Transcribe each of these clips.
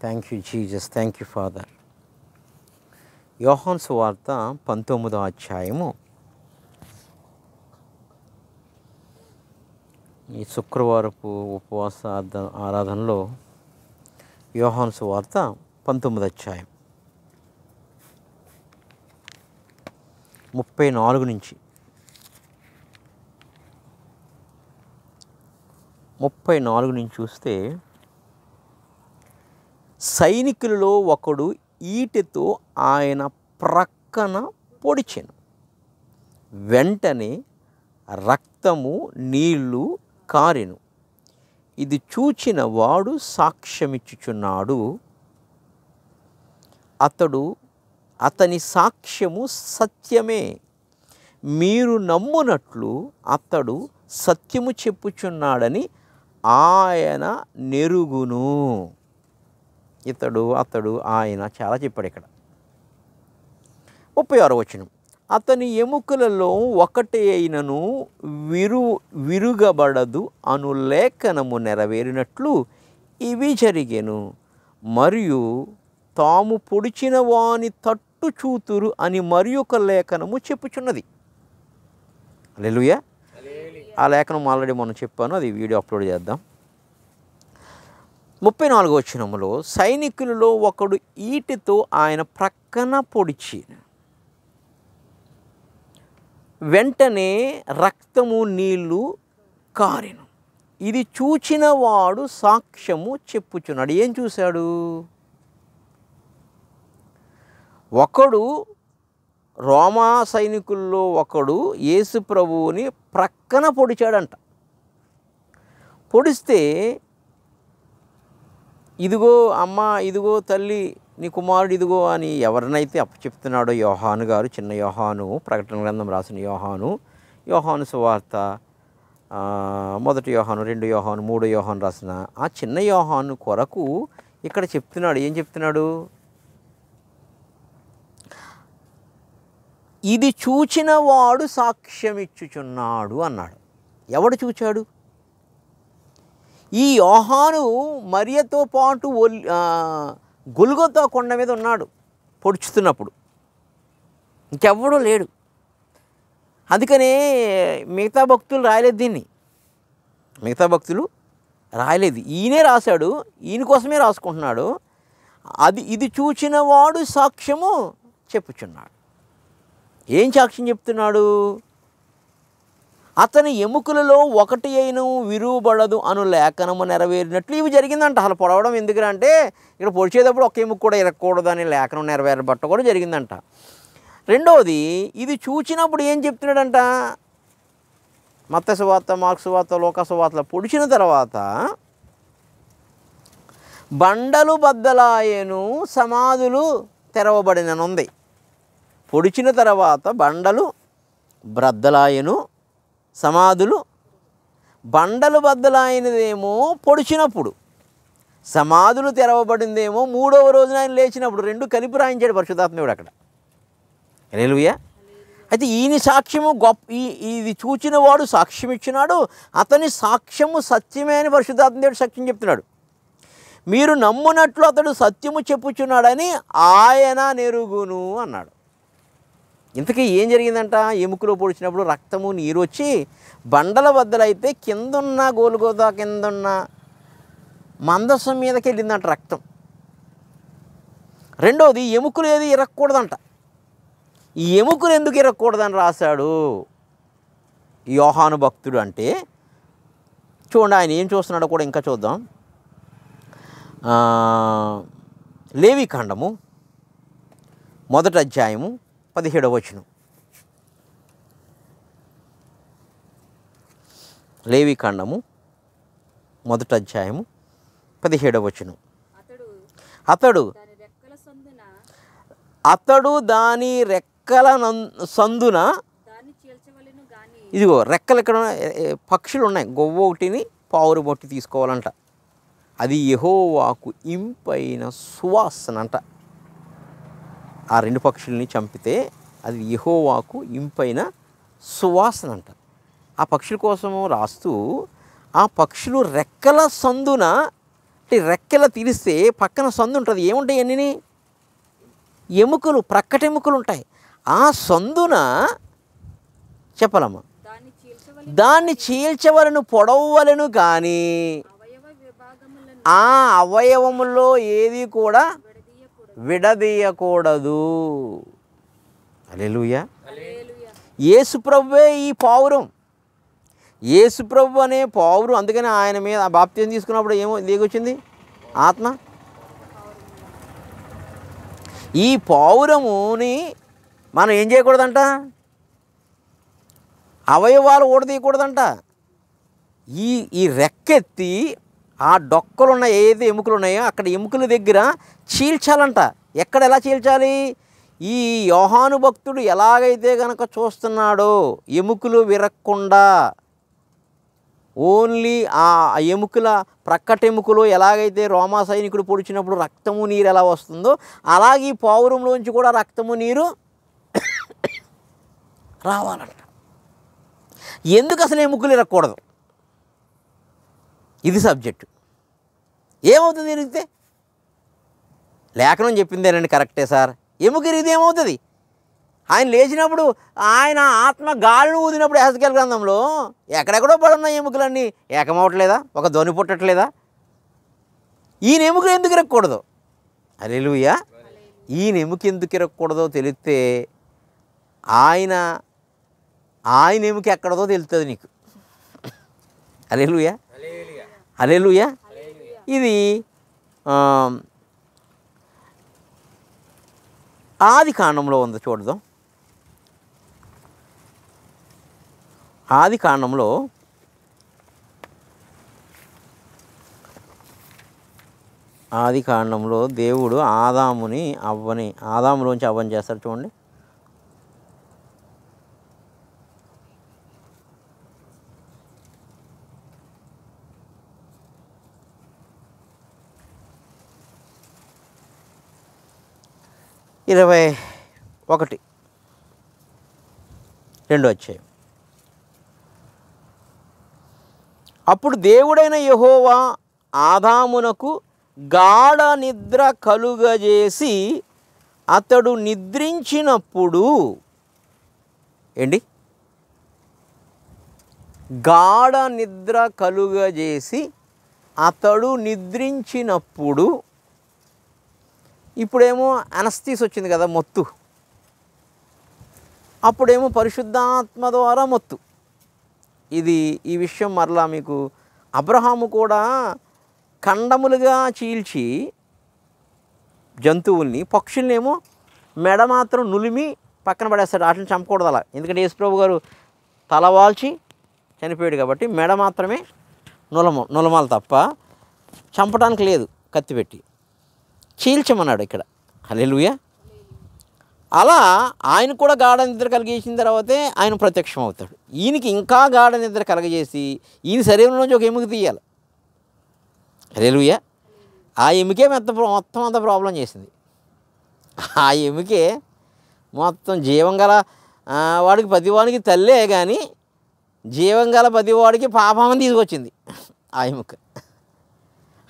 Thank you Jesus, thank you father. యోహాను సువార్త 19వ అధ్యాయము ఈ శుక్రవారపు ఉపవాస ఆరాధనలో యోహాను సువార్త 19వ అధ్యాయం 34 నుంచి 34 నుంచి చూస్తే, సైనికులలో ఒకడు ఈటెతో ఆయన ప్రక్కన పొడిచెను. వెంటనే రక్తము నీళ్లు కారెను. ఇది చూచిన వాడు సాక్ష్యమిచ్చుచున్నాడు. అతని సాక్ష్యము సత్యమే. మీరు నమ్మునట్లు అతడు సత్యము చెప్పుచున్నాడని ఆయన నెరుగును. అతడు ఆయన చాలా చెప్పాడు ఇక్కడ. 36వ వచనం, అతని ఎముకలలో ఒకటి అయినను విరుగబడదు అను లేఖనము నెరవేరినట్లు ఇవి జరిగెను. మరియు తాము పొడిచిన వాని తట్టు చూతురు అని మరి ఒక లేఖనము చెప్పుచున్నది. హల్లెలూయా. ఆ లేఖనం ఆల్రెడీ మనం చెప్పాను, అది వీడియో అప్లోడ్ చేద్దాం. 34వ వచనములో, సైనికులలో ఒకడు ఈటెతో ఆయన ప్రక్కన పొడిచి వెంటనే రక్తము నీళ్లు కారెను. ఇది చూచిన వాడు సాక్ష్యము చెప్పుచున్నాడు. ఏం చూశాడు? ఒకడు, రోమా సైనికుల్లో ఒకడు యేసు ప్రభువుని ప్రక్కన పొడిచాడంట. పొడిస్తే, ఇదిగో అమ్మ, ఇదిగో తల్లి, నీ కుమారుడు ఇదిగో అని ఎవరినైతే అప్పచెప్తున్నాడో యోహాను గారు, చిన్న యోహాను, ప్రకటన గ్రంథం రాసిన యోహాను సువార్త 1 యోహాను, 2 యోహాను, 3 యోహాను రాసిన ఆ చిన్న యోహాను కొరకు ఇక్కడ చెప్తున్నాడు. ఏం చెప్తున్నాడు? ఇది చూచిన వాడు సాక్ష్యమిచ్చుచున్నాడు అన్నాడు. ఎవడు చూచాడు? ఈ యోహాను మరియతో పాటు గొల్గొతా కొండ మీద ఉన్నాడు పొడుచుతున్నప్పుడు. ఇంకెవ్వడూ లేడు. అందుకనే మిగతా భక్తులు రాయలేదు దీన్ని. ఈయనే రాశాడు, ఈయన కోసమే రాసుకుంటున్నాడు. ఇది చూచిన వాడు సాక్ష్యము చెప్పుచున్నాడు. ఏం సాక్ష్యం చెప్తున్నాడు? అతని ఎముకలలో ఒకటి అయినను విరువబడదు అను లేఖనము నెరవేరినట్లు ఇవి జరిగిందంట. అసలు పొడవడం ఎందుకంటే ఇక్కడ పొడిచేటప్పుడు ఒక ఎముక కూడా ఇరగకూడదు అని లేఖనం నెరవేరబట్ట కూడా జరిగిందంట. రెండవది, ఇది చూచినప్పుడు ఏం చెప్తున్నాడంట? మత్తయి సువార్త, మార్కు సువార్త, లూకా సువార్తలో పొడిచిన తర్వాత బండలు బద్దలాయెను, సమాధులు తెరవబడిననుంది. పొడిచిన తర్వాత బండలు బ్రద్దలాయెను, సమాధులు. బండలు బద్దలాయనదేమో పొడిచినప్పుడు, సమాధులు తెరవబడిందేమో 3వ రోజున ఆయన లేచినప్పుడు. రెండు కలిపి రాయించాడు పరిశుద్ధాత్మేవుడు అక్కడ. హల్లెలూయా. అయితే ఈయన సాక్ష్యము ఇది చూచిన వాడు సాక్ష్యం ఇచ్చినాడు. అతని సాక్ష్యము సత్యమే అని పరిశుద్ధాత్మేవుడు సాక్ష్యం చెప్తున్నాడు. మీరు నమ్మునట్లు అతడు సత్యము చెప్పుచున్నాడని ఆయన నెరుగును అన్నాడు. ఇంతకీ ఏం జరిగిందంట? ఎముకలో పొడిచినప్పుడు రక్తము నీరు వచ్చి బండల బద్దలైతే కిందున్న గోలుగోతా కిందున్న మందసం మీదకి వెళ్ళిందంట రక్తం. రెండవది, ఎముకలు ఏది ఇరగకూడదంట. ఈ ఎముకలు ఎందుకు ఇరగకూడదని రాశాడు యోహాను భక్తుడు అంటే, చూడండి ఆయన ఏం చూస్తున్నాడో కూడా ఇంకా చూద్దాం. లేవీకాండము 1వ అధ్యాయము 17వ వచనం. లేవీకాండము 1వ అధ్యాయము 17వ వచనం. అతడు దాని రెక్కల సందున, ఇదిగో రెక్కలు ఇక్కడ పక్షులు ఉన్నాయి, గొవ్వ ఒకటిని పావురు బొట్టి తీసుకోవాలంట. అది యెహోవాకు ఇంపైన సువాసన అంట. ఆ 2 పక్షుల్ని చంపితే అది యెహోవాకు ఇంపైన సువాసన అంట. ఆ పక్షుల కోసము రాస్తూ, ఆ పక్షులు రెక్కల సందున ఇట్టి రెక్కెలా తీరిస్తే పక్కన సందు ఉంటుంది. ఏముంటాయి అన్నీ? ఎముకలు, ప్రక్కటెముకలు ఉంటాయి. ఆ సందున చెప్పాలమ్మా, దాన్ని చీల్చవలను, పొడవలను, కానీ ఆ అవయవములో ఏది కూడా విడదీయకూడదు. హల్లెలూయా. యేసుప్రభువే ఈ పావురం. యేసుప్రభు అనే పావురం. అందుకని ఆయన మీద బాప్తిజం తీసుకున్నప్పుడు ఏమో దిగొచ్చింది? ఆత్మ. ఈ పావురముని మనం ఏం చేయకూడదంట? అవయవాలు ఊడదీయకూడదంట. ఈ రెక్కెత్తి ఆ డొక్కలు ఉన్న ఏదైతే ఎముకలు ఉన్నాయో అక్కడ ఎముకల దగ్గర చీల్చాలంట. ఎక్కడ, ఎలా చీల్చాలి? ఈ యోహాను భక్తుడు ఎలాగైతే కనుక చూస్తున్నాడో ఎముకలు విరక్కుండా, ఓన్లీ ఆ ఎముకల ప్రక్కటెముకలు ఎలాగైతే రోమా సైనికుడు పొడిచినప్పుడు రక్తము నీరు ఎలా వస్తుందో అలాగే ఈ పావురంలోంచి కూడా రక్తము నీరు రావాలంట. ఎందుకు అసలు ఎముకలు ఇరగకూడదు? ఇది సబ్జెక్టు. ఏమవుతుంది ఇరిగితే? లేఖనం చెప్పిందేనండి, కరెక్టే సార్. ఎముక ఇరిగితే ఏమవుతుంది? ఆయన లేచినప్పుడు ఆయన ఆత్మ గాలిని ఊదినప్పుడు యెహెజ్కేలు గ్రంథంలో ఎక్కడెక్కడో పడున్న ఎముకలన్నీ ఏకమవట్లేదా? ఒక ధ్వని పుట్టట్లేదా? ఈయన ఎముకలు ఎందుకు ఇరగకూడదు? హల్లెలూయా. ఈయన ఎముక ఎందుకు ఇరగకూడదో తెలిస్తే ఆయన ఎముక ఎక్కడదో తెలుస్తుంది నీకు. హల్లెలూయా, హల్లెలూయా. ఇది ఆది కాండంలో ఉంది, చూడదాం. ఆది కాండంలో దేవుడు ఆదాములోంచి అవ్వని చేస్తాడు. చూడండి. ఇరవై 1:2 అప్పుడు దేవుడైన యెహోవా ఆదామునకు గాఢ నిద్ర కలుగజేసి అతడు నిద్రించినప్పుడు, గాఢ నిద్ర కలుగజేసి అతడు నిద్రించినప్పుడు, ఇప్పుడేమో అనస్థీస్ వచ్చింది కదా, మొత్తు. అప్పుడేమో పరిశుద్ధాత్మ ద్వారా మొత్తు. ఈ విషయం మరలా మీకు అబ్రహాము కూడా ఖండములుగా చీల్చి జంతువుల్ని, పక్షుల్నేమో మెడ మాత్రం నులిమి పక్కన పడేస్తాడు. వాటిని చంపకూడదు అలా. ఎందుకంటే యేసుప్రభు గారు తలవాల్చి చనిపోయాడు కాబట్టి మెడ మాత్రమే నులమాలు తప్ప చంపడానికి లేదు. కత్తి పెట్టి చీల్చమన్నాడు ఇక్కడ. హల్లెలూయా. అలా ఆయన కూడా గాఢ నిద్ర కలిగేసిన తర్వాతే ఆయన ప్రత్యక్షం అవుతాడు. ఈయనకి ఇంకా గాఢ నిద్ర కలగజేసి ఈయన శరీరంలోంచి ఒక ఎముక తీయాలి. హల్లెలూయా. ఆ ఎముకే మొత్తం అంతా ప్రాబ్లం చేసింది. ఆ ఎముకే మొత్తం జీవం గల వాడికి ప్రతివాడికి తల్లే, కానీ జీవం గల ప్రతివాడికి పాపమని తీసుకొచ్చింది ఆ ఎముక.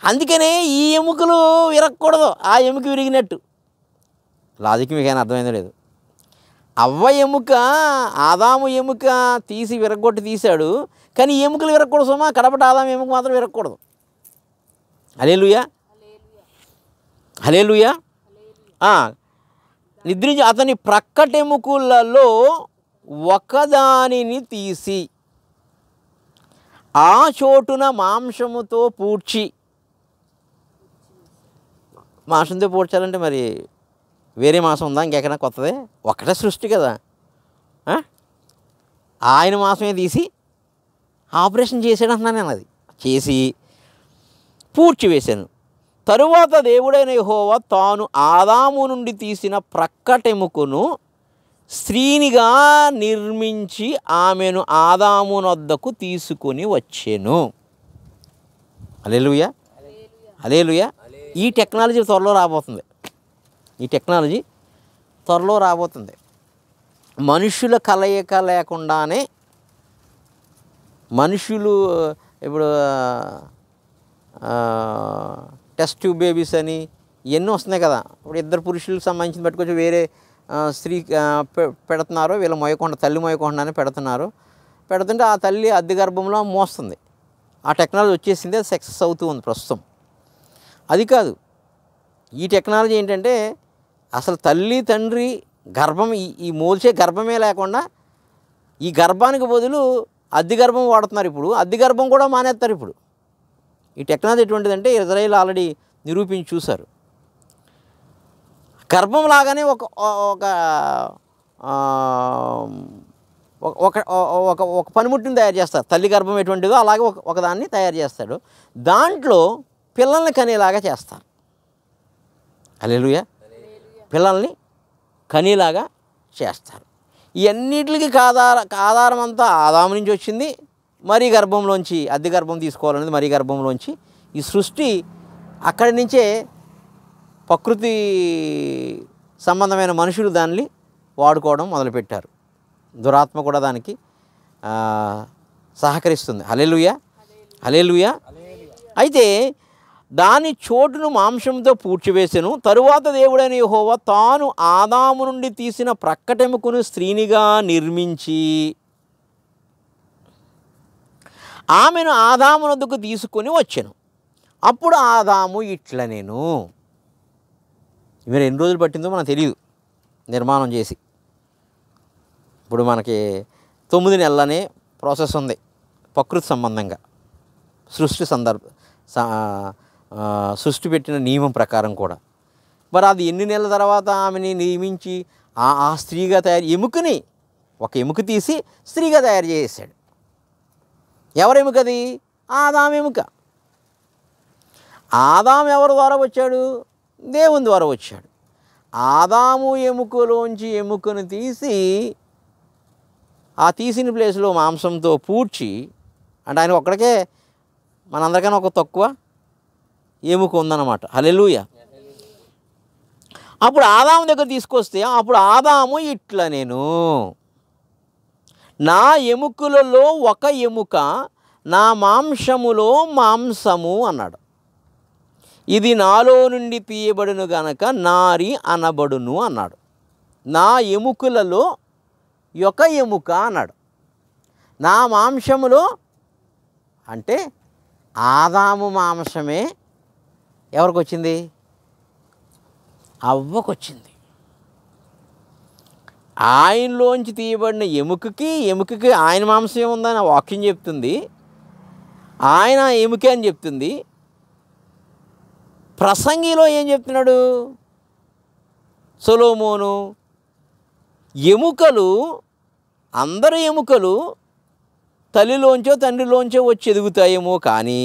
అందుకనే ఈ ఎముకలు విరగకూడదు. ఆ ఎముక విరిగినట్టు. లాజిక్ మీకైనా అర్థమైందో లేదు. అవ్వ ఎముక, ఆదాము ఎముక తీసి విరగొట్టి తీశాడు, కానీ ఎముకలు విరగకూడదు సుమా. కడపటి ఆదాము ఎముక మాత్రం విరగకూడదు. హల్లెలూయా, హల్లెలూయా. నిద్రించి అతని ప్రక్కటెముకలలో ఒకదానిని తీసి ఆ చోటున మాంసముతో పూడ్చి, మాంసంతో పూడ్చాలంటే మరి వేరే మాంసం ఉందా? ఇంకెక్కడైనా కొత్తదే? ఒక్కటే సృష్టి కదా. ఆయన మాంసమే తీసి ఆపరేషన్ చేసాడు అంటున్నాను నేను. అది చేసి పూడ్చి వేశాను. తరువాత దేవుడైన యెహోవా తాను ఆదాము నుండి తీసిన ప్రక్కటెముకను స్త్రీనిగా నిర్మించి ఆమెను ఆదాము వద్దకు తీసుకొని వచ్చెను. హల్లెలూయా, హల్లెలూయా. ఈ టెక్నాలజీ త్వరలో రాబోతుంది. మనుషుల కలయిక లేకుండానే, మనుషులు ఇప్పుడు టెస్ట్ ట్యూబ్ బేబీస్ అని ఇవన్నీ వస్తున్నాయి కదా. ఇప్పుడు ఇద్దరు పురుషులకు సంబంధించిన పట్టుకొచ్చి వేరే స్త్రీ పెడుతున్నారు, వీళ్ళు మోయకుండా తల్లి మోయకుండానే పెడుతుంటే ఆ తల్లి అద్దె గర్భంలో మోస్తుంది. ఆ టెక్నాలజీ వచ్చేసింది, అది సక్సెస్ అవుతూ ఉంది ప్రస్తుతం. అది కాదు, ఈ టెక్నాలజీ ఏంటంటే అసలు తల్లి తండ్రి గర్భం ఈ మోల్చే గర్భమే లేకుండా ఈ గర్భానికి బదులు అద్దె గర్భం వాడుతున్నారు. ఇప్పుడు అద్దె గర్భం కూడా మానేస్తారు. ఇప్పుడు ఈ టెక్నాలజీ ఎటువంటిదంటే ఇజ్రాయెల్ ఆల్రెడీ నిరూపించి చూశారు. గర్భం లాగానే ఒక ఒక ఒక ఒక పనిముట్టిని తయారు చేస్తారు. తల్లి గర్భం ఎటువంటిదో అలాగే ఒకదాన్ని తయారు చేస్తాడు. దాంట్లో పిల్లల్ని కనేలాగా చేస్తారు. హల్లెలూయా. పిల్లల్ని కనేలాగా చేస్తారు. ఇవన్నిటికి ఆధారం అంతా ఆదాము నుంచి వచ్చింది. మరీ గర్భంలోంచి అద్దె గర్భం తీసుకోవాలనేది మరీ గర్భంలోంచి ఈ సృష్టి అక్కడి నుంచే ప్రకృతి సంబంధమైన మనుషులు దాన్ని వాడుకోవడం మొదలుపెట్టారు. దురాత్మ కూడా దానికి సహకరిస్తుంది. హల్లెలూయా, హల్లెలూయా. అయితే దాని చోటును మాంసంతో పూడ్చివేసెను. తరువాత దేవుడైన యెహోవా తాను ఆదాము నుండి తీసిన ప్రక్కటెముకను స్త్రీనిగా నిర్మించి ఆమెను ఆదాము వద్దకు తీసుకొని వచ్చెను. అప్పుడు ఆదాము ఇట్లా నేను మీరు ఎన్ని రోజులు పట్టిందో మనకు తెలియదు నిర్మాణం చేసి. ఇప్పుడు మనకి 9 నెలలనే ప్రాసెస్ ఉంది ప్రకృతి సంబంధంగా. సృష్టి పెట్టిన నియమం ప్రకారం కూడా. మరి అది ఎన్ని నెలల తర్వాత ఆమెని నియమించి ఆ స్త్రీగా ఎముకని ఒక ఎముక తీసి స్త్రీగా తయారు చేసాడు. ఎవరు ఎముకది? ఆదాము ఎముక. ఆదాము ఎవరి ద్వారా వచ్చాడు? దేవుని ద్వారా వచ్చాడు. ఆదాము ఎముకలోంచి ఎముకను తీసి ఆ తీసిన ప్లేస్లో మాంసంతో పూడ్చి, అంటే ఆయన ఒక్కడికే మనందరికన్నా ఒక తక్కువ ఎముక ఉందన్నమాట. హల్లెలూయా. అప్పుడు ఆదాము దగ్గర తీసుకొస్తే అప్పుడు ఆదాము ఇట్లా నేను నా ఎముకలలో ఒక ఎముక నా మాంసములో మాంసము అన్నాడు. ఇది నాలో నుండి తీయబడును గనక నారి అనబడును అన్నాడు. నా ఎముకలలో ఒక ఎముక అన్నాడు. నా మాంసములో అంటే ఆదాము మాంసమే ఎవరికి వచ్చింది? అవ్వకొచ్చింది. ఆయనలోంచి తీయబడిన ఎముకకి ఆయన మాంసం ఉందని వాక్యం చెప్తుంది. ఆయన ఎముకే అని చెప్తుంది. ప్రసంగిలో ఏం చెప్తున్నాడు సొలొమోను? ఎముకలు, అందరి ఎముకలు తల్లిలోంచో తండ్రిలోంచో వచ్చి ఎదుగుతాయేమో, కానీ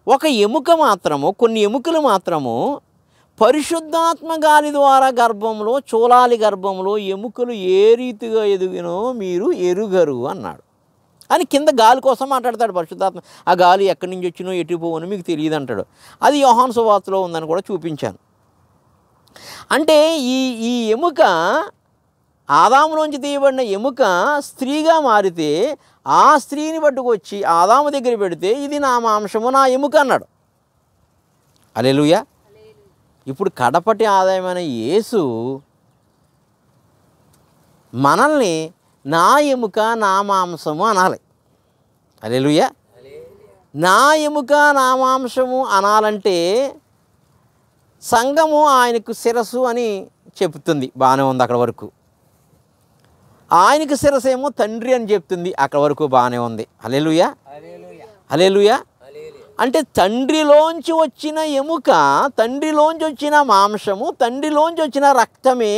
ఒక ఎముక మాత్రము, కొన్ని ఎముకలు మాత్రము పరిశుద్ధాత్మ గాలి ద్వారా గర్భంలో, చూలాలి గర్భంలో ఎముకలు ఏ రీతిగా ఎదిగినో మీరు ఎరుగరు అన్నాడు. అని కింద గాలి కోసం మాట్లాడతాడు పరిశుద్ధాత్మ. ఆ గాలి ఎక్కడి నుంచి వచ్చినో ఎటు పోవనో మీకు తెలియదు అంటాడు. అది యోహాను సువార్తలో ఉందని కూడా చూపించాను. అంటే ఈ ఎముక, ఆదాములోంచి తీయబడిన ఎముక స్త్రీగా మారితే ఆ స్త్రీని పట్టుకొచ్చి ఆదాము దగ్గర పెడితే ఇది నా మాంసము, నా ఎముక అన్నాడు. హల్లెలూయా. ఇప్పుడు కడపటి ఆదాయమైన యేసు మనల్ని నా ఎముక నా మాంసము అనాలి. హల్లెలూయా. నా ఎముక నా మాంసము అనాలంటే సంఘము ఆయనకు శిరస్సు అని చెప్తుంది. బాగానే ఉంది అక్కడ వరకు. ఆయనకు శిరస్సు ఏమో తండ్రి అని చెప్తుంది. అక్కడ వరకు బాగానే ఉంది. హల్లెలూయా, హల్లెలూయా. అంటే తండ్రిలోంచి వచ్చిన ఎముక, తండ్రిలోంచి వచ్చిన మాంసము, తండ్రిలోంచి వచ్చిన రక్తమే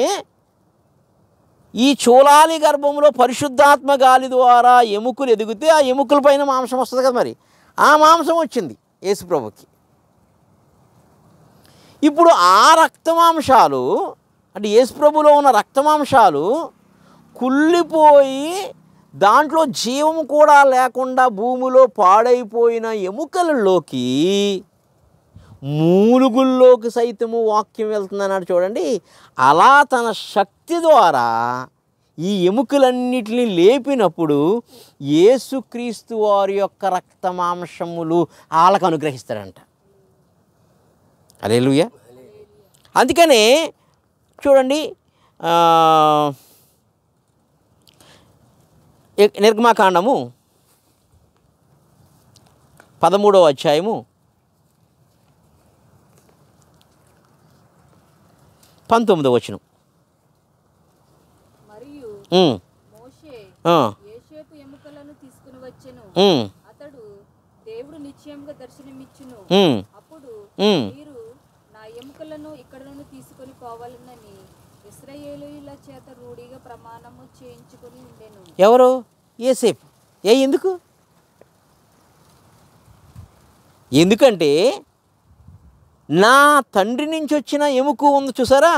ఈ చూలాలి గర్భంలో పరిశుద్ధాత్మ గాలి ద్వారా ఎముకలు ఎదిగితే ఆ ఎముకల పైన మాంసం వస్తుంది కదా. మరి ఆ మాంసం వచ్చింది యేసుప్రభుకి. ఇప్పుడు ఆ రక్తమాంశాలు, అంటే యేసుప్రభులో ఉన్న రక్తమాంశాలు కుళ్ళిపోయి దాంట్లో జీవం కూడా లేకుండా భూమిలో పాడైపోయిన ఎముకలలోకి, మూలుగుల్లోకి సైతము వాక్యం వెళ్తుందన్నాడు చూడండి. అలా తన శక్తి ద్వారా ఈ ఎముకలన్నిటిని లేపినప్పుడు యేసుక్రీస్తు వారి యొక్క రక్త మాంసములు వాళ్ళకు అనుగ్రహిస్తాడంట. హల్లెలూయా. అందుకనే చూడండి, నిర్గమాకాండము 13వ అధ్యాయము 19వ వచనం. మరియు మోషే యోసేపు ఎముకలను తీసుకుని వచ్చెను. అతడు దేవుడు నిశ్చయముగా దర్శనమిచ్చును. అప్పుడు మీరు నా ఎముకలను ఇక్కడ నుండి తీసుకొని పోవాలనని ఇశ్రాయేలీయుల చేత రూఢిగా ప్రమాణము చేయించుకొని ఉండెను. ఎవరు? యోసేపు. ఎందుకంటే నా తండ్రి నుంచి వచ్చిన ఎముక ఉంది చూసారా,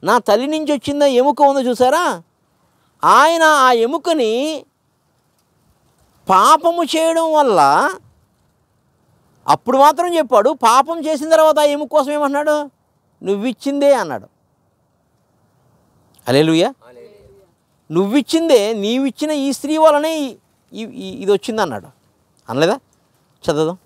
నా తల్లి నుంచి వచ్చిన ఎముక ఉంది చూసారా, ఆయన ఆ ఎముకని పాపము చేయడం వల్ల అప్పుడు మాత్రం చెప్పాడు. పాపం చేసిన తర్వాత ఆ ఎముక కోసం ఏమన్నాడు? నువ్విచ్చిందే అన్నాడు. హల్లెలూయా. నువ్విచ్చిందే, నీవిచ్చిన ఈ స్త్రీ వలనే ఇది వచ్చింది అన్నాడు. అనలేదా? చదువుదాం.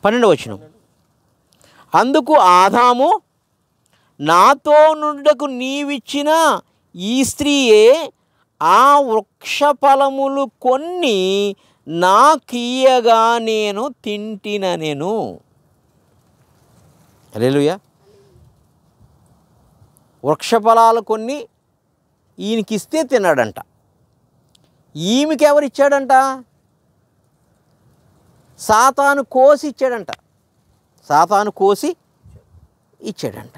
పన్నెండవ వచనం. అందుకు ఆదాము, నాతో నుండుటకు నీవిచ్చిన ఈ స్త్రీయే ఆ వృక్ష ఫలములు కొన్ని నాకియ్యగా నేను తింటిననెను. హల్లెలూయా. వృక్ష ఫలాలు కొన్ని ఈయనకిస్తే తిన్నాడంట. ఈమెకి ఎవరిచ్చాడంట? సాతాను కోసి ఇచ్చాడంట. సాతాను కోసి ఇచ్చాడంట.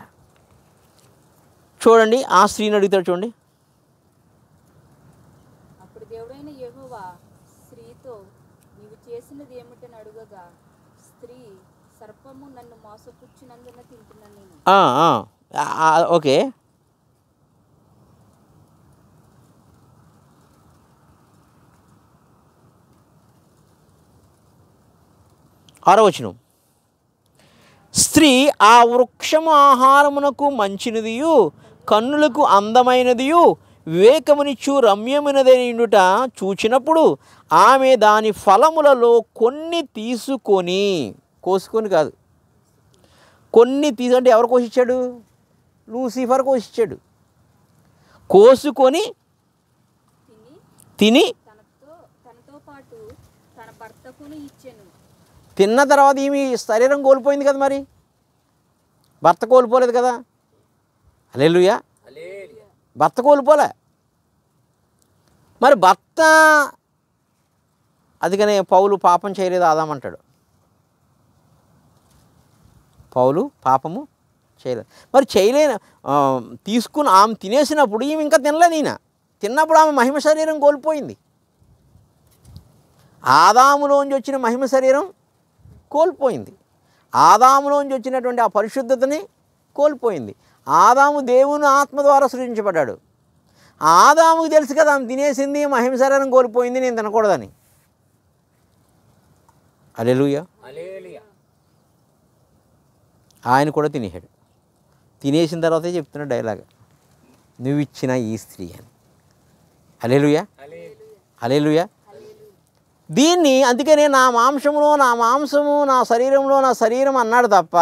చూడండి, ఆ స్త్రీని అడుగుతాడు. చూడండి. అప్పుడు దేవుడైన యెహోవా స్త్రీతో, నీవు చేసినది ఏమిటని అడుగగా, స్త్రీ, సర్పము నన్ను మోసపుచ్చినందున తింటున్నాను నేను. ఓకే. ఆరో వచనం. స్త్రీ, ఆ వృక్షము ఆహారమునకు మంచినదియు కన్నులకు అందమైనదియు వివేకమునిచ్చు రమ్యమైనదైనట చూచినప్పుడు ఆమె దాని ఫలములలో కొన్ని తీసుకొని, కోసుకొని కాదు, కొన్ని అంటే ఎవరు కోసిచ్చాడు? లూసిఫర్ కోసిచ్చాడు. కోసుకొని తిని తనతో పాటు తన భర్తకును ఇచ్చెను. తిన్న తర్వాత ఈమె శరీరం కోల్పోయింది కదా, మరి భర్త కోల్పోలేదు కదా. హల్లెలూయా. భర్త కోల్పోలే. మరి భర్త, అందుకనే పౌలు పాపం చేయలేదు ఆదామంటాడు. పౌలు పాపము చేయలేదు. మరి తీసుకుని ఆమె తినేసినప్పుడు ఈమె ఇంకా తినలేదు. ఈయన తిన్నప్పుడు ఆమె మహిమ శరీరం కోల్పోయింది. ఆదాములోంచి వచ్చిన మహిమ శరీరం కోల్పోయింది. ఆదాములోంచి వచ్చినటువంటి ఆ పరిశుద్ధతని కోల్పోయింది. ఆదాము దేవుని ఆత్మ ద్వారా సృజించబడ్డాడు. ఆదాముకు తెలుసు కదా ఆమె తినేసింది, మహిమ శరీరం కోల్పోయింది, నేను తినకూడదని. హల్లెలూయా. ఆయన కూడా తినేసాడు. తినేసిన తర్వాతే చెప్తున్నాడు డైలాగ్, నువ్వు ఇచ్చిన ఈ స్త్రీ అని. హల్లెలూయా. హల్లెలూయా. దీన్ని అందుకనే నా మాంసములో నా మాంసము, నా శరీరంలో నా శరీరం అన్నాడు తప్ప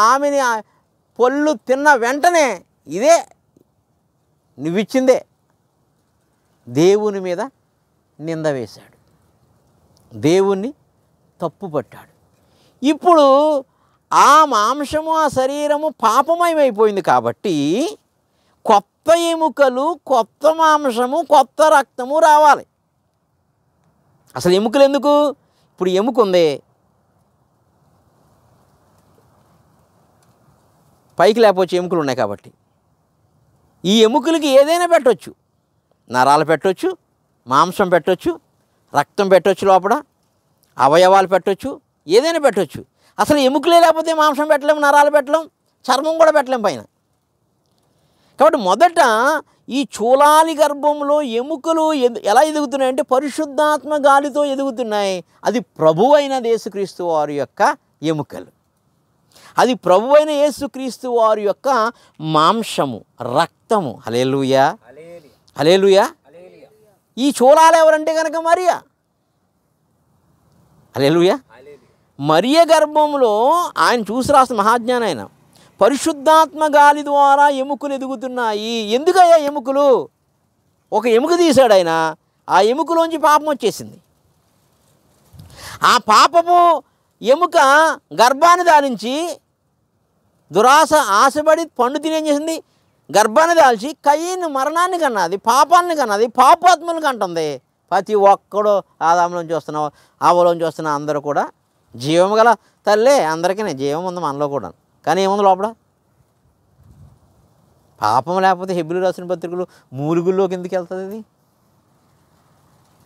ఆమెని పొల్లు తిన్న వెంటనే ఇదే నువ్విచ్చిందే దేవుని మీద నింద వేశాడు, దేవుణ్ణి తప్పుపట్టాడు. ఇప్పుడు ఆ మాంసము ఆ శరీరము పాపమయమైపోయింది కాబట్టి కొత్త ఎముకలు, కొత్త మాంసము, కొత్త రక్తము రావాలి. అసలు ఎముకలు ఎందుకు? ఇప్పుడు ఎముక ఉంది, పైకి లేకపోతే ఎముకలు ఉన్నాయి కాబట్టి. ఈ ఎముకలకి ఏదైనా పెట్టవచ్చు, నరాలు పెట్టవచ్చు, మాంసం పెట్టవచ్చు, రక్తం పెట్టవచ్చు, లోపల అవయవాలు పెట్టవచ్చు, ఏదైనా పెట్టవచ్చు. అసలు ఎముకలే లేకపోతే మాంసం పెట్టలేం, నరాలు పెట్టలేం, చర్మం కూడా పెట్టలేం పైన. కాబట్టి మొదట ఈ చూలాలి గర్భంలో ఎముకలు ఎలా ఎదుగుతున్నాయంటే పరిశుద్ధాత్మ గాలితో ఎదుగుతున్నాయి. అది ప్రభువు అయిన యేసుక్రీస్తు వారి యొక్క ఎముకలు, అది ప్రభువు అయిన యేసుక్రీస్తు వారి యొక్క మాంసము, రక్తము. హల్లెలూయా, హల్లెలూయా. ఈ చూలాలు ఎవరంటే కనుక మరియా. హల్లెలూయా. మరియ గర్భంలో ఆయన చూసి రాసిన మహాజ్ఞానం ఆయన. పరిశుద్ధాత్మ గాలి ద్వారా ఎముకలు ఎదుగుతున్నాయి. ఎందుకయ్యా ఎముకలు? ఒక ఎముక తీశాడు ఆయన, ఆ ఎముకలోంచి పాపం వచ్చేసింది. ఆ పాపము ఎముక గర్భాన్ని దాల్చి దురాశ ఆశపడి పండు తినేం చేసింది? గర్భాన్ని దాల్చి కయీను మరణాన్ని కన్నది, పాపాన్ని కన్నది, పాపాత్మలను కంటుంది. ప్రతి ఒక్కడు ఆదాములోంచి వస్తున్నావు, ఆవలోంచి వస్తున్న అందరూ కూడా జీవం గల తల్లే. అందరికీ జీవం ఉంది మనలో కూడా, కానీ ఏముంది లోపల? పాపం లేకపోతే హెబ్రీ రాసిన పత్రికలు మూలుగుల్లోకి ఎందుకు వెళ్తుంది? ఇది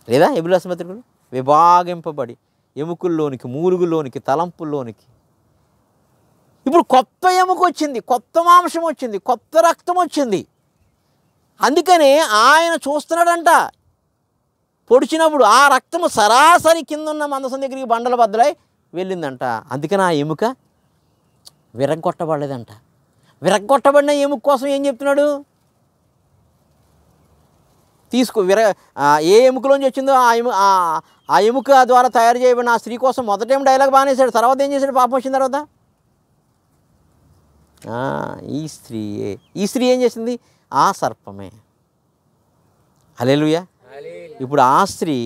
లేదా? హెబ్రీ రాసిన పత్రికలు విభాగింపబడి ఎముకల్లోనికి, మూలుగుల్లోనికి, తలంపుల్లోనికి. ఇప్పుడు కొత్త ఎముక వచ్చింది, కొత్త మాంసం వచ్చింది, కొత్త రక్తం వచ్చింది. అందుకని ఆయన చూస్తున్నాడంట. పొడిచినప్పుడు ఆ రక్తము సరాసరి కింద ఉన్న మందసం దగ్గరికి బండల బద్దలై వెళ్ళిందంట. అందుకని ఆ ఎముక విరగ్గొట్టబడలేదంట. విరగ్గొట్టబడిన ఎముక కోసం ఏం చెప్తున్నాడు? ఏ ఎముకలోంచి వచ్చిందో ఆ ఎముక ద్వారా తయారు చేయబడిన ఆ స్త్రీ కోసం మొదటేం డైలాగ్ బాగానేసాడు. తర్వాత ఏం చేశాడు? పాపం వచ్చిన తర్వాత ఈ స్త్రీ ఏం చేసింది? ఆ సర్పమే. హల్లెలూయా. ఇప్పుడు ఆ స్త్రీ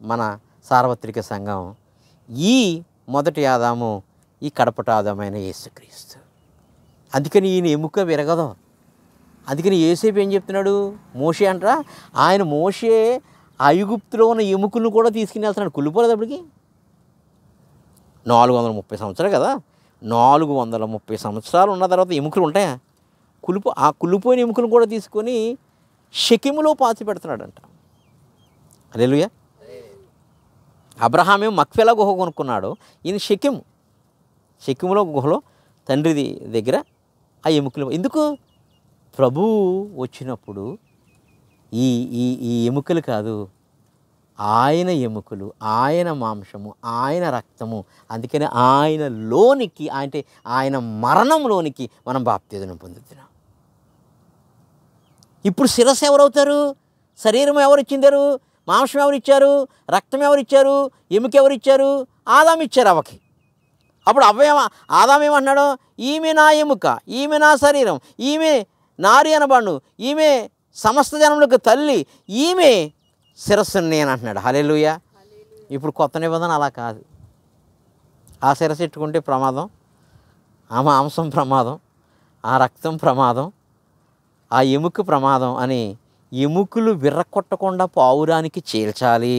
మన సార్వత్రిక సంఘం, ఈ మొదటి ఆదాము, ఈ కడపటి ఆదామైన యేసుక్రీస్తు. అందుకని ఈయన ఎముక విరగదు. అందుకని యేసేపు ఏం చెప్తున్నాడు? మోషే అంటారా, ఆయన మోషే ఐగుప్తులో ఉన్న ఎముకలను కూడా తీసుకుని వెళ్తున్నాడు. కుళ్ళిపోలేదు అప్పటికి. 430 సంవత్సరాలు కదా, 430 సంవత్సరాలు ఉన్న తర్వాత ఎముకలు ఉంటాయా? ఆ కుళ్ళిపోయిన ఎముకలను కూడా తీసుకొని షెకెములో పాతి పెడుతున్నాడంట. హల్లెలూయా. అబ్రహాం ఏమో మక్ఫెలా గుహ కొనుక్కున్నాడు, ఈయన షెకెములో గుహలో తండ్రి దగ్గర ఆ ఎముకలు. ఎందుకు? ప్రభువు వచ్చినప్పుడు ఈ ఈ ఈ ఎముకలు కాదు, ఆయన ఎముకలు, ఆయన మాంసము, ఆయన రక్తము. అందుకని ఆయనలోనికి, అంటే ఆయన మరణంలోనికి మనం బాప్తిజం పొందుతున్నాం. ఇప్పుడు శిరస్సు ఎవరవుతారు? శరీరం ఎవరు ఇచ్చిందారు? మాంసం ఎవరు ఇచ్చారు? రక్తం ఎవరు ఇచ్చారు? ఎముక ఎవరు ఇచ్చారు? ఆదాము ఇచ్చారు అవ్వకి. అప్పుడు ఆదాము ఏమంటున్నాడు? ఈమె నా ఎముక, ఈమె నా శరీరం, ఈమె నారి అనబాను, ఈమె సమస్త జనములకు తల్లి, ఈమె శిరస్సుని నేను అంటున్నాడు. హల్లెలూయా. ఇప్పుడు కొత్త నిబంధన అలా కాదు. ఆ శిరస్సు ఎట్టుకుంటే ప్రమాదం, ఆ మాంసం ప్రమాదం, ఆ రక్తం ప్రమాదం, ఆ ఎముక ప్రమాదం అని ఎముకలు విర్రకొట్టకుండా పావురానికి చేల్చాలి.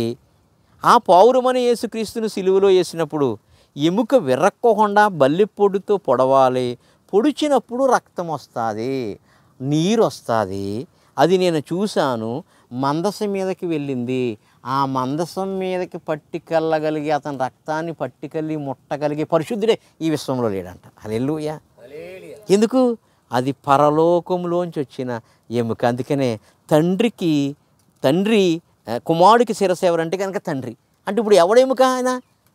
ఆ పావురమని యేసుక్రీస్తును సిలువలో వేసినప్పుడు ఎముక విర్రక్కోకుండా బల్లిపొడితో పొడవాలి. పొడిచినప్పుడు రక్తం వస్తుంది, నీరు వస్తుంది. అది నేను చూశాను. మందసం మీదకి వెళ్ళింది. ఆ మందసం మీదకి పట్టికెళ్ళగలిగి అతని రక్తాన్ని పట్టికెళ్ళి ముట్టగలిగే పరిశుద్ధుడే ఈ విశ్వంలో లేడంట. హల్లెలూయా. ఎందుకు? అది పరలోకంలోంచి వచ్చిన ఎముక. అందుకనే తండ్రి కుమారుడికి శిరస్సు ఎవరంటే కనుక తండ్రి. అంటే ఇప్పుడు ఎవడ ఎముక? ఆయన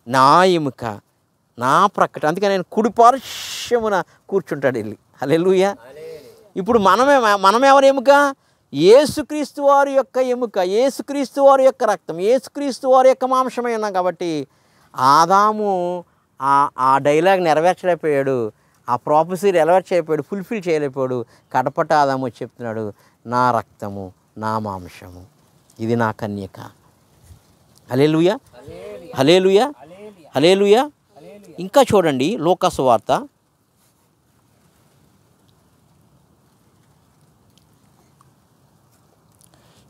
నా ఎముక, నా ప్రక్కట. అందుకని ఆయన కుడి పార్శ్వమున కూర్చుంటాడు వెళ్ళి. హల్లెలూయా. ఇప్పుడు మనమే ఎవరి ఎముక? యేసుక్రీస్తు వారి యొక్క ఎముక, యేసుక్రీస్తు వారి యొక్క రక్తం, యేసుక్రీస్తు వారి యొక్క మాంసమై ఉన్నాం. కాబట్టి ఆదాము ఆ డైలాగ్ నెరవేర్చలేకపోయాడు, ఆ ప్రాఫెసీ నెరవేర్చలేకపోయాడు, ఫుల్ఫిల్ చేయలేకపోయాడు. కడపట ఆదాము వచ్చి చెప్తున్నాడు, నా రక్తము, నా మాంసము, ఇది నా కన్యక. హల్లెలూయా, హల్లెలూయా, హల్లెలూయా. ఇంకా చూడండి లూకా సువార్త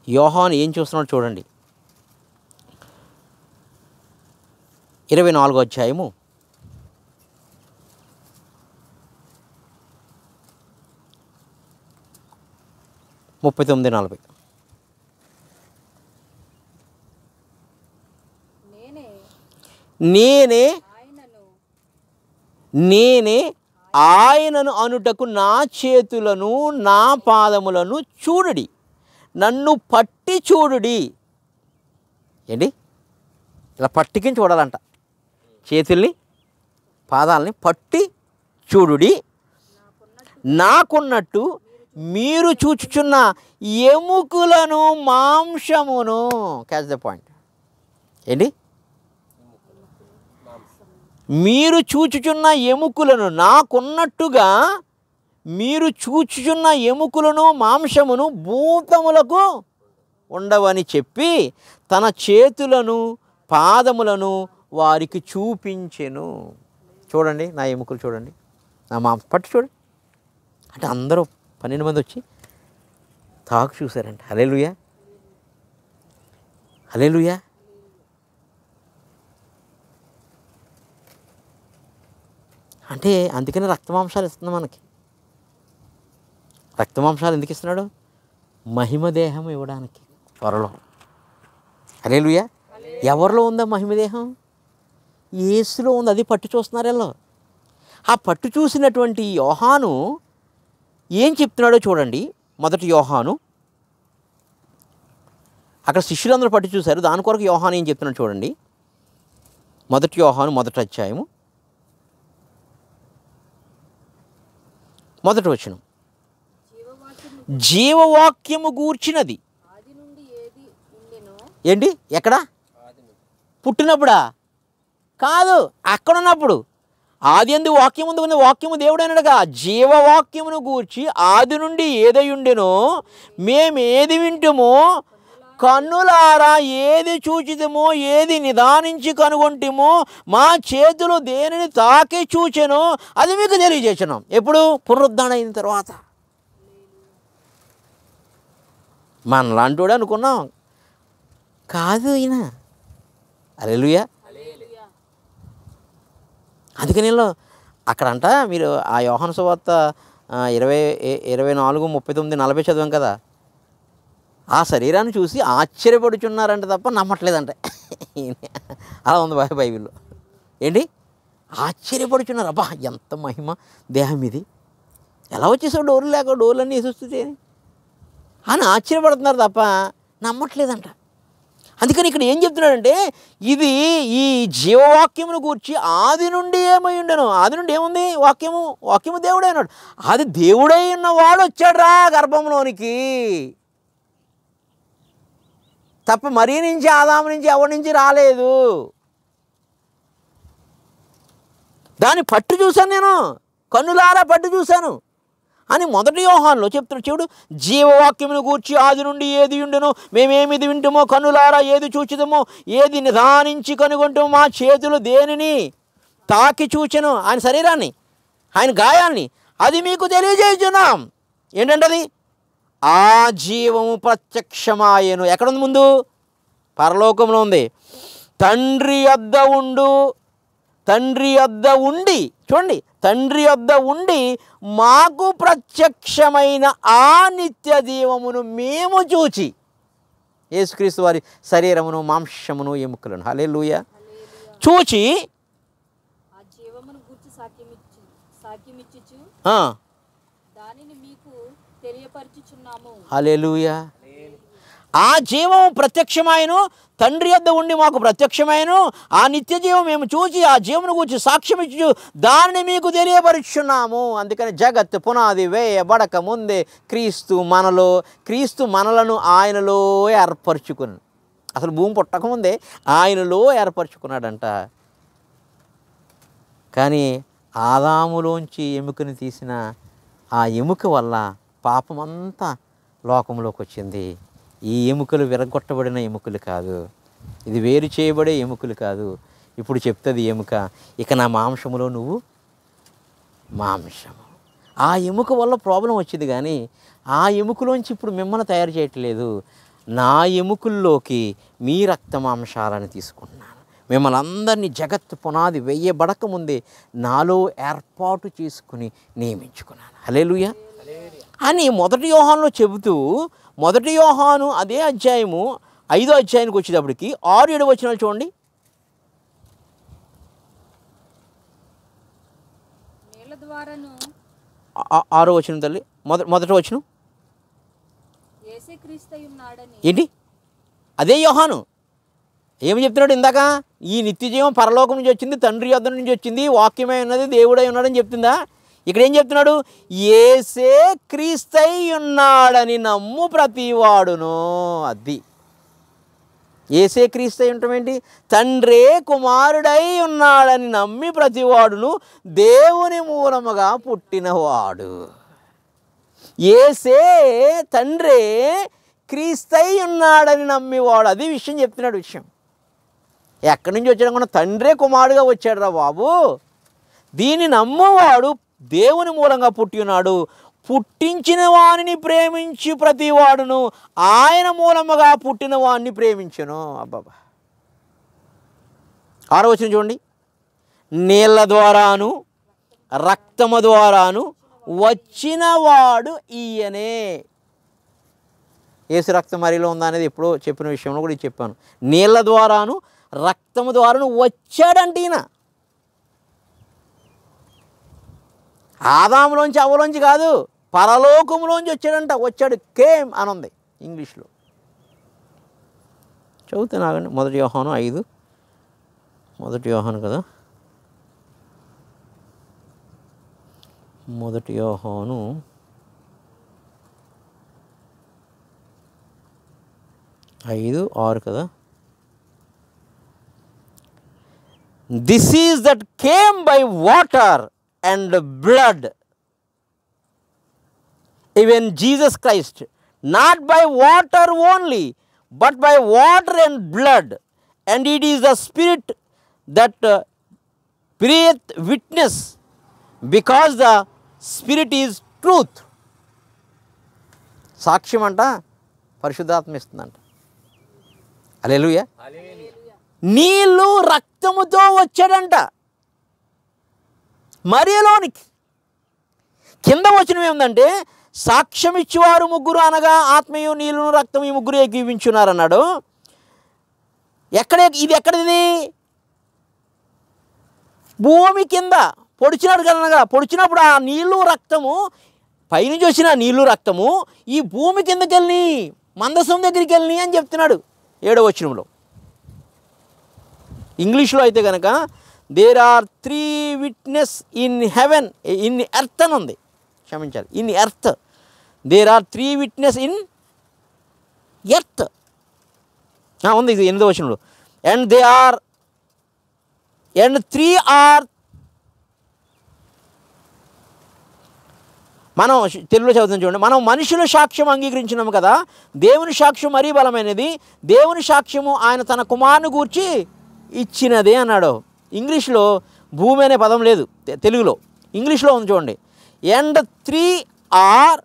'యోహాను ఏం చూస్తున్నాడో చూడండి. 24వ అధ్యాయము 24 39:40. నేనే ఆయనను అనుటకు నా చేతులను నా పాదములను చూడుడి, నన్ను పట్టి చూడుడి. ఏంటి? ఇలా పట్టికిని చూడాలంట, చేతుల్ని పాదాలని పట్టి చూడుడి. నాకున్నట్టు మీరు చూచుచున్న ఎముకలను మాంసమును. Catch the point. ఏంటి? మీరు చూచుచున్న ఎముకలను, నాకున్నట్టుగా మీరు చూచుచున్న ఎముకలను మాంసమును భూతములకు ఉండవని చెప్పి తన చేతులను పాదములను వారికి చూపించెను. చూడండి నా ఎముకలు, చూడండి నా మాంసం, పట్టు చూడండి అంటే అందరూ 12 మంది వచ్చి తాకు చూశారంట. హల్లెలూయా, హల్లెలూయా. అంటే అందుకని రక్తమాంసాలు ఇస్తున్నాడు మనకి. రక్తమాంసాలు ఎందుకు ఇస్తున్నాడు? మహిమదేహం ఇవ్వడానికి త్వరలో. హల్లెలూయా. ఎవరిలో ఉందా మహిమదేహం? యేసులో ఉంది. అది పట్టు చూస్తున్నారు వీళ్ళు. ఆ పట్టు చూసినటువంటి యోహాను ఏం చెప్తున్నాడో చూడండి. 1 యోహాను, అక్కడ శిష్యులందరూ పట్టు చూశారు, దాని కొరకు యోహాను ఏం చెప్తున్నాడు చూడండి. 1 యోహాను 1వ అధ్యాయము 1వ వచనం. జీవవాక్యము గూర్చినది. ఏంటి? ఎక్కడ? పుట్టినప్పుడా? కాదు, అక్కడున్నప్పుడు. ఆది యందు వాక్యము ఉంది, వాక్యము దేవుడైనగా. జీవవాక్యమును గూర్చి ఆది నుండి ఏదై ఉండెనో మేమేది వింటుమో కన్నులారా ఏది చూచితమో ఏది నిదానించి కనుగొంటిమో మా చేతులు దేనిని తాకి చూచెనో అది మీకు తెలియజేస్తున్నాం. ఎప్పుడు? పునరుద్ధరణ అయిన తర్వాత. మనలాంటోడు అనుకున్నాం, కాదు ఈయన. హల్లెలూయా. అందుకని అక్కడంట మీరు ఆ యోహాను సువార్త 24:39-40 చదివాం కదా. ఆ శరీరాన్ని చూసి ఆశ్చర్యపడుచున్నారంట తప్ప నమ్మట్లేదంట. అలా ఉంది బైబిల్లో. ఏంటి? ఆశ్చర్యపడుచున్నారు. అబ్బా ఎంత మహిమ దేహం ఇది, ఎలా వచ్చేసావు డోర్లు లేక, డోర్లన్నీ వేసొస్తుంది అని ఆశ్చర్యపడుతున్నారు తప్ప నమ్మట్లేదంట. అందుకని ఇక్కడ ఏం చెప్తున్నాడంటే ఇది ఈ జీవవాక్యమును గూర్చి ఆది నుండి ఏమై ఉండను. ఆది నుండి ఏముంది? వాక్యము. వాక్యము దేవుడే అన్నాడు. అది దేవుడై ఉన్నవాడు వచ్చాడు రా గర్భంలోనికి తప్ప మరీ నుంచి ఆదాము నుంచి ఎవరి నుంచి రాలేదు. దాన్ని పట్టు చూశాను నేను, కన్నులారా పట్టు చూశాను అని 1 యోహానులో చెప్తున్నాడు. చూడు, జీవవాక్యమును గూర్చి ఆది నుండి ఏది ఉండెనో మేమేమిది వింటామో కన్నులారా ఏది చూచిదమో ఏది నిదానించి కనుగొంటామో మా చేతులు దేనిని తాకి చూచెను. ఆయన శరీరాన్ని, ఆయన గాయాన్ని అది మీకు తెలియజేస్తున్నాం. ఏంటంటది? ఆ జీవము ప్రత్యక్షమాయను. ఎక్కడుంది? ముందు పరలోకంలో ఉంది. తండ్రి యొద్ద ఉండి, చూడండి, తండ్రి యొద్ద ఉండి మాకు ప్రత్యక్షమైన ఆ నిత్య జీవమును మేము చూచి, యేసుక్రీస్తు వారి శరీరమును మాంసమును ఎముకలను, హల్లెలూయా, చూచి హల్లెలూయా. ఆ జీవము ప్రత్యక్షమాయను, తండ్రి యొద్ద ఉండి మాకు ప్రత్యక్షమాయను, ఆ నిత్య జీవం మేము చూచి ఆ జీవమును గురించి సాక్ష్యం ఇచ్చు దానిని మీకు తెలియపరుచున్నాము. అందుకని జగత్ పునాది వేయబడక ముందే క్రీస్తు మనలను ఆయనలో ఏర్పరచుకుని, అసలు భూమి పుట్టకముందే ఆయనలో ఏర్పరచుకున్నాడంట. కానీ ఆదాములోంచి ఎముకని తీసిన ఆ ఎముక వల్ల పాపమంతా లోకంలోకి వచ్చింది. ఈ ఎముకలు విరగొట్టబడిన ఎముకలు కాదు, ఇది వేరు చేయబడే ఎముకలు కాదు. ఇప్పుడు చెప్తుంది ఎముక, ఇక నా మాంసములో నువ్వు మాంసము. ఆ ఎముక వల్ల ప్రాబ్లం వచ్చింది, కానీ ఆ ఎముకలోంచి ఇప్పుడు మిమ్మల్ని తయారు చేయట్లేదు. నా ఎముకల్లోకి మీ రక్త మాంసాలను తీసుకుంటున్నాను. మిమ్మల్ని అందరినీ జగత్తు పునాది వేయబడక ముందే నాలో ఏర్పాటు చేసుకుని నియమించుకున్నాను. హల్లెలూయా. అని మొదటి యోహానులో చెబుతూ, మొదటి యోహాను అదే అధ్యాయము 5వ అధ్యాయానికి వచ్చేటప్పటికి 6-7 వచనాలు చూడండి. నీళ్ళ ద్వారాను 6వ వచనం తల్లి, మొదటి వచనం యేసుక్రీస్తు ఉన్నాడని. ఏంటి? అదే యోహాను ఏమి చెప్తున్నాడు ఇందాక? ఈ నిత్య జీవం పరలోకం నుంచి వచ్చింది, తండ్రి యొద్ద నుంచి వచ్చింది, వాక్యమై ఉన్నది, దేవుడై ఉన్నాడని చెప్తుందా? ఇక్కడ ఏం చెప్తున్నాడు? యేసే క్రీస్తై ఉన్నాడని నమ్ము ప్రతివాడును. అది యేసే క్రీస్తై ఉండటం ఏంటి? తండ్రే కుమారుడై ఉన్నాడని నమ్మి ప్రతివాడును దేవుని మూలముగా పుట్టినవాడు. యేసే తండ్రే క్రీస్తై ఉన్నాడని నమ్మివాడు. అది విషయం చెప్తున్నాడు. విషయం ఎక్కడి నుంచి వచ్చాడు? కూడా తండ్రే కుమారుడుగా వచ్చాడు రా బాబు. దీన్ని నమ్మవాడు దేవుని మూలంగా పుట్టి ఉన్నాడు. పుట్టించిన వానిని ప్రేమించి ప్రతివాడును ఆయన మూలముగా పుట్టిన వాడిని ప్రేమించను. అబ్బాబా 6వ వచనం చూడండి. నీళ్ళ ద్వారాను రక్తము ద్వారాను వచ్చినవాడు ఈయనే. యేసు రక్తం మరిలో ఉందా అనేది ఎప్పుడో చెప్పిన విషయంలో కూడా చెప్పాను. నీళ్ళ ద్వారాను రక్తము ద్వారాను వచ్చాడంటే ఈయన. ఆదాములోంచి అవ్వలోంచి కాదు, పరలోకములోంచి వచ్చాడంట. వచ్చాడు, కేమ్ అని ఉంది ఇంగ్లీష్లో. చదువుతాను ఆగండి. మొదటి యోహాను 5, మొదటి యోహాను కదా, మొదటి యోహాను 5:6 కదా. This is that came by water and blood, even Jesus Christ, not by water only, but by water and blood, and it is the Spirit that beareth witness, because the Spirit is truth. సాక్ష్యం అంట పరిశుద్ధాత్మ ఇస్తుందంట. హల్లెలూయా. నీళ్ళు రక్తముతో వచ్చాడంట మరియలోనికి. కింద వచనం ఏముందంటే, సాక్ష్యం ఇచ్చేవారు ముగ్గురు అనగా ఆత్మయు నీళ్ళను రక్తం ఈ ముగ్గురు ఏకీవించున్నారన్నాడు. ఇది ఎక్కడిది? భూమి కింద పొడిచినాడు కనుక, పొడిచినప్పుడు ఆ నీళ్ళు రక్తము పైనుంచి వచ్చిన నీళ్ళు రక్తము ఈ భూమి కిందకి వెళ్ళి మందసం దగ్గరికి వెళ్ళి అని చెప్తున్నాడు 7వ వచనంలో. ఇంగ్లీష్లో అయితే కనుక there are 3 witness in heaven, in earth అని ఉంది, క్షమించాలి, in earth. There are 3 witness in earth ఉంది ఇది 8వ వచనంలో. అండ్ 3 ఆర్, మనం తెలుగులో చదువుతాం చూడండి. మనం మనుషుల సాక్ష్యం అంగీకరించినాము కదా, దేవుని సాక్ష్యం మరీ బలమైనది. దేవుని సాక్ష్యము ఆయన తన కుమారుని గూర్చి ఇచ్చినదే అన్నాడు. ఇంగ్లీష్లో భూమి అనే పదం లేదు తెలుగులో, ఇంగ్లీష్లో ఉంది చూడండి. And 3 are,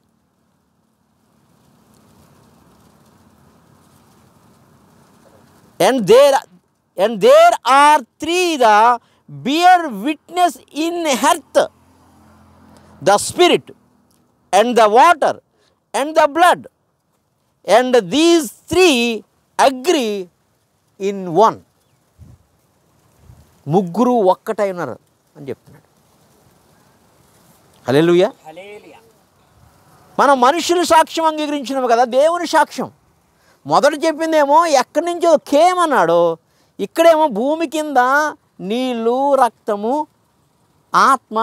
and there are 3 the bear witness in earth, the spirit and the water and the blood, and these 3 agree in one. ముగ్గురు ఒక్కటై ఉన్నారు అని చెప్తున్నాడు. హల్లెలూయా. మనం మనుషుల సాక్ష్యం అంగీకరించినాము కదా, దేవుని సాక్ష్యం మొదట చెప్పిందేమో ఎక్కడి నుంచో కేమన్నాడు, ఇక్కడేమో భూమి కింద నీళ్ళు రక్తము ఆత్మ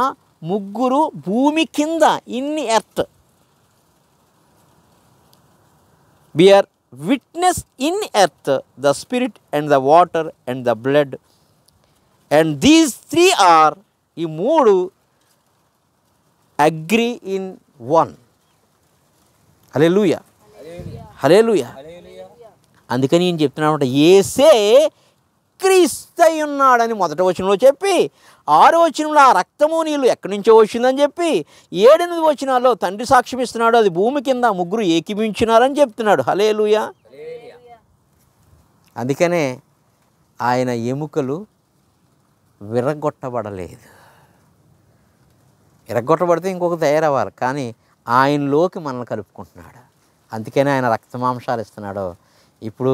ముగ్గురు భూమి కింద, in earth. Bear witness in earth, the spirit and the water and the blood, and these 3 are, ఈ 3 agree in one. Hallelujah. Hallelujah. అందుకని నేను చెప్తున్నాను, యేసే క్రీస్తై ఉన్నాడని మొదటి వచనంలో చెప్పి, 6వ వచనంలో ఆ రక్తము నీళ్ళు ఎక్కడి నుంచో వచ్చిందని చెప్పి, 7-8 వచనాల్లో తండ్రి సాక్ష్యం ఇస్తున్నాడు, అది భూమి కింద ముగ్గురు ఏకీభించున్నారని చెప్తున్నాడు. హల్లెలూయా. అందుకనే ఆయన ఎముకలు విరగొట్టబడలేదు. విరగొట్టబడితే ఇంకొక తయారవ్వాలి, కానీ ఆయనలోకి మనల్ని కలుపుకుంటున్నాడు. అందుకనే ఆయన రక్తమాంసాలు ఇస్తున్నాడు. ఇప్పుడు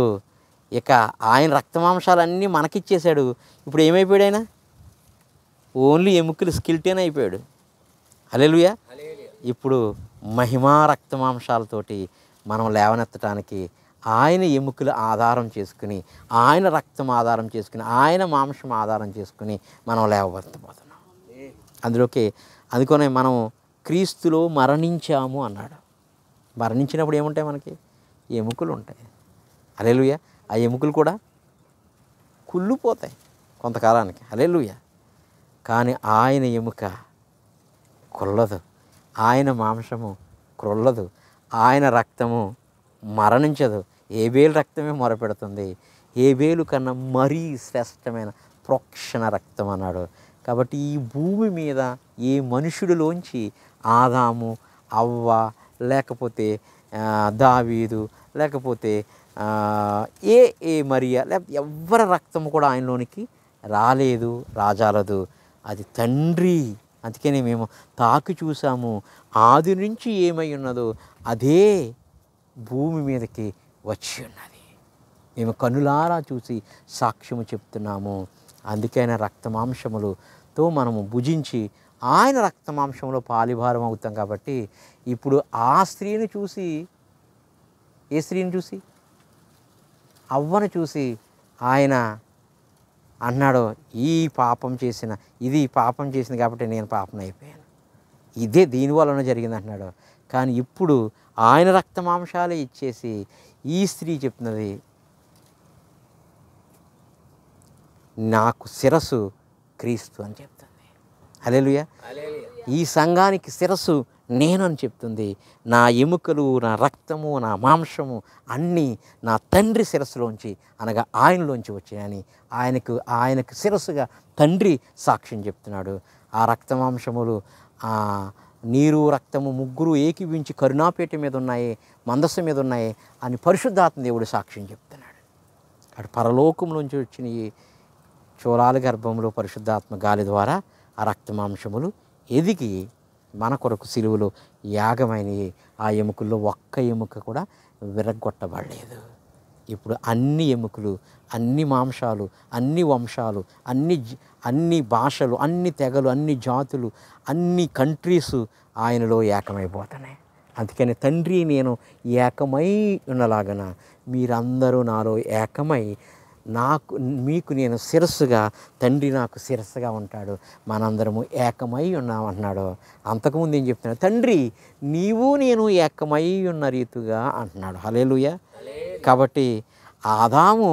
ఇక ఆయన రక్తమాంసాలన్నీ మనకిచ్చేశాడు. ఇప్పుడు ఏమైపోయాడు ఆయన? ఓన్లీ ఎముకలు స్కిల్టేన్ అయిపోయాడు. హల్లెలూయా. ఇప్పుడు మహిమా రక్తమాంసాలతోటి మనం లేవనెత్తడానికి ఆయన ఎముకలు ఆధారం చేసుకుని, ఆయన రక్తం ఆధారం చేసుకుని, ఆయన మాంసం ఆధారం చేసుకుని మనం లేవబెత్తబోతున్నాం. అందుకనే మనం క్రీస్తులో మరణించాము అన్నాడు. మరణించినప్పుడు ఏముంటాయి? మనకి ఎముకలు ఉంటాయి. హల్లెలూయా. ఆ ఎముకలు కూడా కుళ్ళిపోతాయి కొంతకాలానికి. హల్లెలూయా. కానీ ఆయన ఎముక కొల్లదు, ఆయన మాంసము క్రొల్లదు, ఆయన రక్తము మరణించదు. ఏబేలు రక్తమే మొరపెడుతుంది. ఏబేలు కన్నా మరీ శ్రేష్టమైన ప్రోక్షణ రక్తం అన్నాడు. కాబట్టి ఈ భూమి మీద ఏ మనుషుడిలోంచి ఆదాము, అవ్వ, లేకపోతే దావీదు, లేకపోతే ఏ మరియా, లేకపోతే ఎవరి రక్తము కూడా ఆయనలోనికి రాలేదు, రాజాలదు. అది తండ్రి. అందుకని మేము తాకి చూసాము, ఆది నుంచి ఏమై ఉన్నదో అదే భూమి మీదకి వచ్చి ఉన్నది. మేము కనులారా చూసి సాక్ష్యము చెప్తున్నాము. అందుకైనా రక్తమాంసములతో మనము భుజించి ఆయన రక్తమాంసంలో పాలిభారం అవుతాం. కాబట్టి ఇప్పుడు ఆ స్త్రీని చూసి, ఏ స్త్రీని చూసి? అవ్వను చూసి ఆయన అన్నాడు, ఇది పాపం చేసింది కాబట్టి నేను పాపం అయిపోయాను. ఇదే దీనివలన జరిగింది అంటున్నాడు. కానీ ఇప్పుడు ఆయన రక్తమాంసాలే ఇచ్చేసి ఈ స్త్రీ చెప్తున్నది, నాకు శిరస్సు క్రీస్తు అని చెప్తుంది. హల్లెలూయా. ఈ సంఘానికి శిరస్సు నేను అని చెప్తుంది. నా ఎముకలు, నా రక్తము, నా మాంసము అన్నీ నా తండ్రి శిరస్సులోంచి, అనగా ఆయనలోంచి వచ్చాయని ఆయనకు శిరస్సుగా తండ్రి సాక్ష్యం చెప్తున్నాడు. ఆ రక్తమాంసములు, ఆ నీరు రక్తము ముగ్గురు ఏకీవించి కరుణాపేట మీద ఉన్నాయి, మందస్సు మీద ఉన్నాయి అని పరిశుద్ధాత్మ దేవుడు సాక్ష్యం చెప్తున్నాడు. అటు పరలోకంలోంచి వచ్చిన ఈ చోళాల గర్భంలో పరిశుద్ధాత్మ గాలి ద్వారా ఆ రక్తమాంసములు ఎదిగి మన కొరకు సిలువలో యాగమైనవి. ఆ ఎముకల్లో ఒక్క ఎముక కూడా విరగ్గొట్టబడలేదు. ఇప్పుడు అన్ని ఎముకలు, అన్ని మాంసాలు, అన్ని వంశాలు, అన్ని భాషలు, అన్ని తెగలు, అన్ని జాతులు, అన్ని కంట్రీసు ఆయనలో ఏకమైపోతున్నాయి. అందుకని తండ్రి నేను ఏకమై ఉన్నలాగన మీరందరూ నాలో ఏకమై మీకు నేను శిరస్సుగా, తండ్రి నాకు శిరస్సుగా ఉంటాడు, మనందరము ఏకమై ఉన్నామన్నాడు. అంతకుముందు ఏం చెప్తున్నాడు? తండ్రి నీవు నేను ఏకమై ఉన్న రీతిగా అంటున్నాడు. హల్లెలూయా. కాబట్టి ఆదాము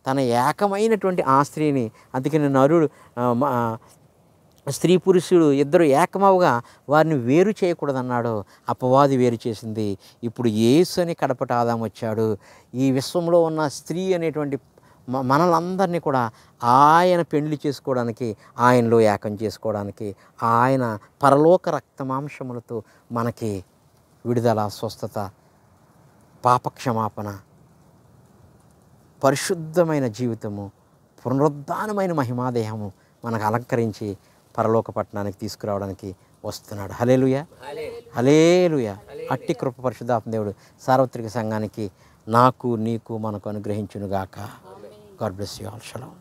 తన ఏకమైనటువంటి ఆ స్త్రీని, అందుకని నరుడు స్త్రీ పురుషుడు ఇద్దరు ఏకమవుగా వారిని వేరు చేయకూడదన్నాడు. అపవాది వేరు చేసింది. ఇప్పుడు యేసు అని కడపట ఆదాము వచ్చాడు. ఈ విశ్వంలో ఉన్న స్త్రీ అనేటువంటి మనలందరినీ కూడా ఆయన పెండ్లి చేసుకోవడానికి, ఆయనలో ఏకం చేసుకోవడానికి, ఆయన పరలోక రక్తమాంసములతో మనకి విడుదల, స్వస్థత, పాపక్షమాపణ, పరిశుద్ధమైన జీవితము, పునరుద్ధానమైన మహిమాదేహము మనకు అలంకరించి పరలోక పట్టణానికి తీసుకురావడానికి వస్తున్నాడు. హల్లెలూయా. హల్లెలూయా. అట్టి కృప పరిశుద్ధాత్మ దేవుడు సార్వత్రిక సంఘానికి, నాకు, నీకు, మనకు అనుగ్రహించునుగాక. God bless you all. Shalom.